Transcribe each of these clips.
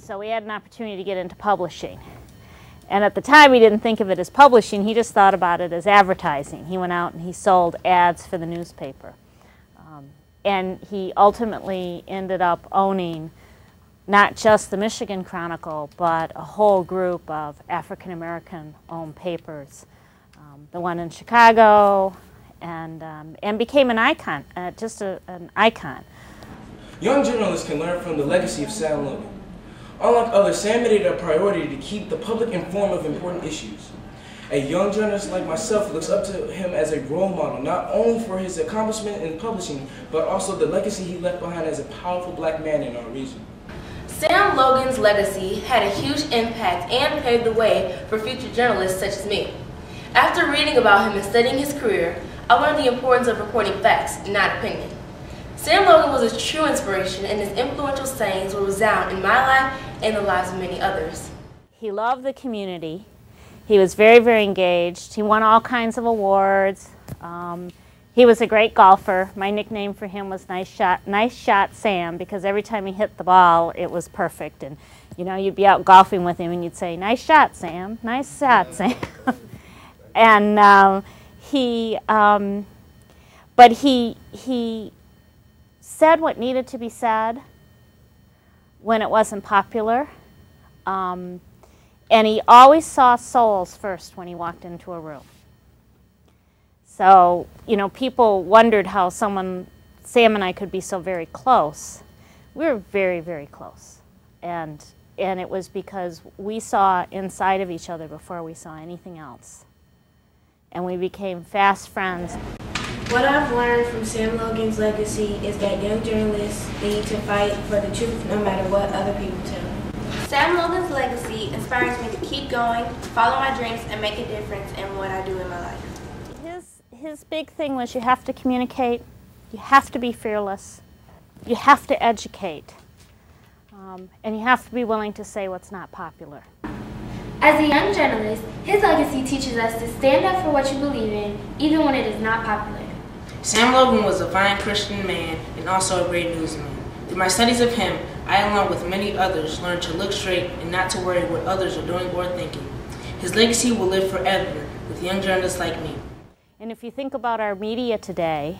so he had an opportunity to get into publishing. And at the time, he didn't think of it as publishing. He just thought about it as advertising. He went out and he sold ads for the newspaper. And he ultimately ended up owning not just the Michigan Chronicle, but a whole group of African-American-owned papers. The one in Chicago, and became an icon, just an icon. Young journalists can learn from the legacy of Sam Logan. Unlike others, Sam made it a priority to keep the public informed of important issues. A young journalist like myself looks up to him as a role model, not only for his accomplishment in publishing, but also the legacy he left behind as a powerful black man in our region. Sam Logan's legacy had a huge impact and paved the way for future journalists such as me. After reading about him and studying his career, I learned the importance of reporting facts, not opinion. Sam Logan was a true inspiration, and his influential sayings will resound in my life and the lives of many others. He loved the community. He was very, very engaged. He won all kinds of awards. He was a great golfer. My nickname for him was Nice Shot Sam, because every time he hit the ball, it was perfect. And you know, you'd be out golfing with him and you'd say, "Nice shot, Sam. Nice shot, Sam." And but he said what needed to be said when it wasn't popular. And he always saw souls first when he walked into a room. So, you know, people wondered how Sam and I could be so very close. We were very, very close. And it was because we saw inside of each other before we saw anything else. And we became fast friends. What I've learned from Sam Logan's legacy is that young journalists need to fight for the truth no matter what other people tell them. Sam Logan's legacy inspires me to keep going, follow my dreams, and make a difference in what I do in my life. His big thing was you have to communicate, you have to be fearless, you have to educate, and you have to be willing to say what's not popular. As a young journalist, his legacy teaches us to stand up for what you believe in, even when it is not popular. Sam Logan was a fine Christian man and also a great newsman. Through my studies of him, I, along with many others, learned to look straight and not to worry what others are doing or thinking. His legacy will live forever with young journalists like me. And if you think about our media today,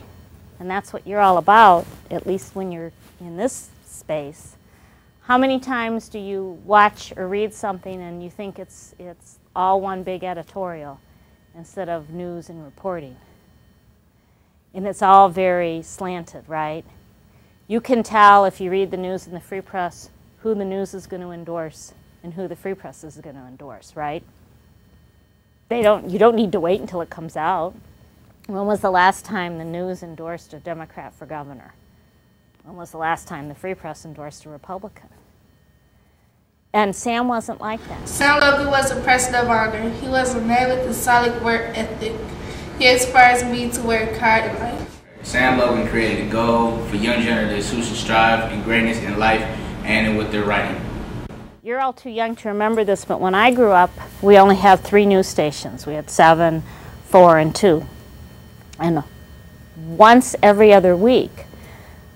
and that's what you're all about, at least when you're in this space, how many times do you watch or read something and you think it's all one big editorial instead of news and reporting? And it's all very slanted, right? You can tell if you read the news in the Free Press who the news is going to endorse and who the Free Press is going to endorse, right? You don't need to wait until it comes out. When was the last time the news endorsed a Democrat for governor? When was the last time the Free Press endorsed a Republican? And Sam wasn't like that. Sam Logan was a person of honor. He was a man with a solid work ethic. He inspires me to work hard in life. Sam Logan created a goal for young journalists who should strive in greatness in life and in what they're writing. You're all too young to remember this, but when I grew up, we only had 3 news stations. We had 7, 4, and 2. And once every other week,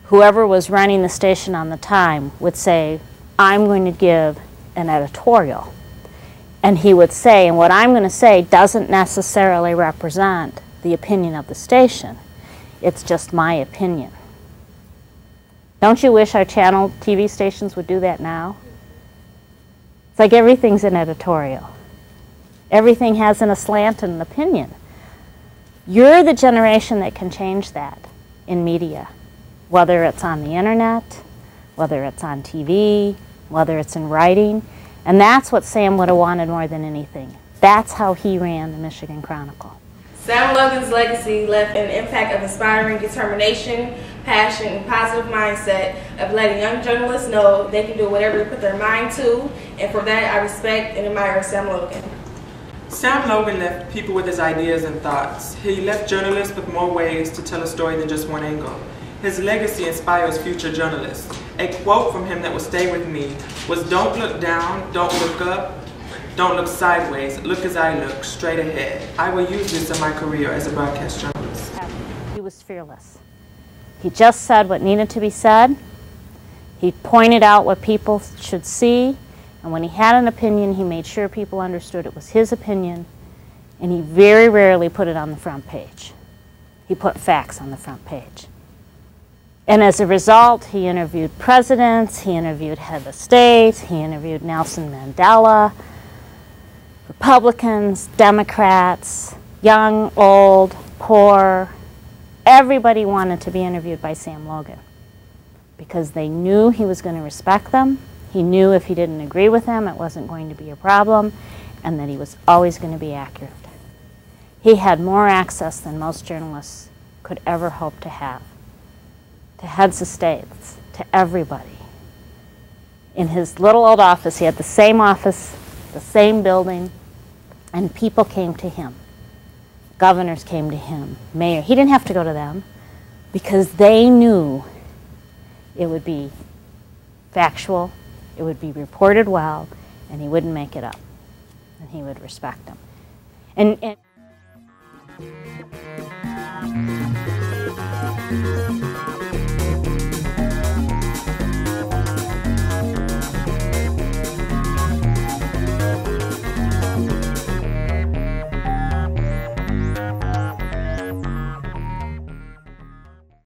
whoever was running the station on the time would say, "I'm going to give an editorial." And he would say, and what I'm going to say doesn't necessarily represent the opinion of the station. It's just my opinion. Don't you wish our channel TV stations would do that now? It's like everything's an editorial. Everything has an slant and an opinion. You're the generation that can change that in media, whether it's on the internet, whether it's on TV, whether it's in writing. And that's what Sam would have wanted more than anything. That's how he ran the Michigan Chronicle. Sam Logan's legacy left an impact of inspiring determination, passion, and positive mindset of letting young journalists know they can do whatever they put their mind to, and for that I respect and admire Sam Logan. Sam Logan left people with his ideas and thoughts. He left journalists with more ways to tell a story than just one angle. His legacy inspires future journalists. A quote from him that will stay with me was, "Don't look down, don't look up, don't look sideways, look as I look, straight ahead." I will use this in my career as a broadcast journalist. He was fearless. He just said what needed to be said. He pointed out what people should see, And when he had an opinion, he made sure people understood it was his opinion, and he very rarely put it on the front page. He put facts on the front page. And as a result, he interviewed presidents, he interviewed head of state, he interviewed Nelson Mandela, Republicans, Democrats, young, old, poor. Everybody wanted to be interviewed by Sam Logan because they knew he was going to respect them. He knew if he didn't agree with them, it wasn't going to be a problem, and that he was always going to be accurate. He had more access than most journalists could ever hope to have, to heads of states, to everybody. In his little old office, he had the same office, the same building, and people came to him. Governors came to him, mayor. He didn't have to go to them because they knew it would be factual, it would be reported well, and he wouldn't make it up, and he would respect them. And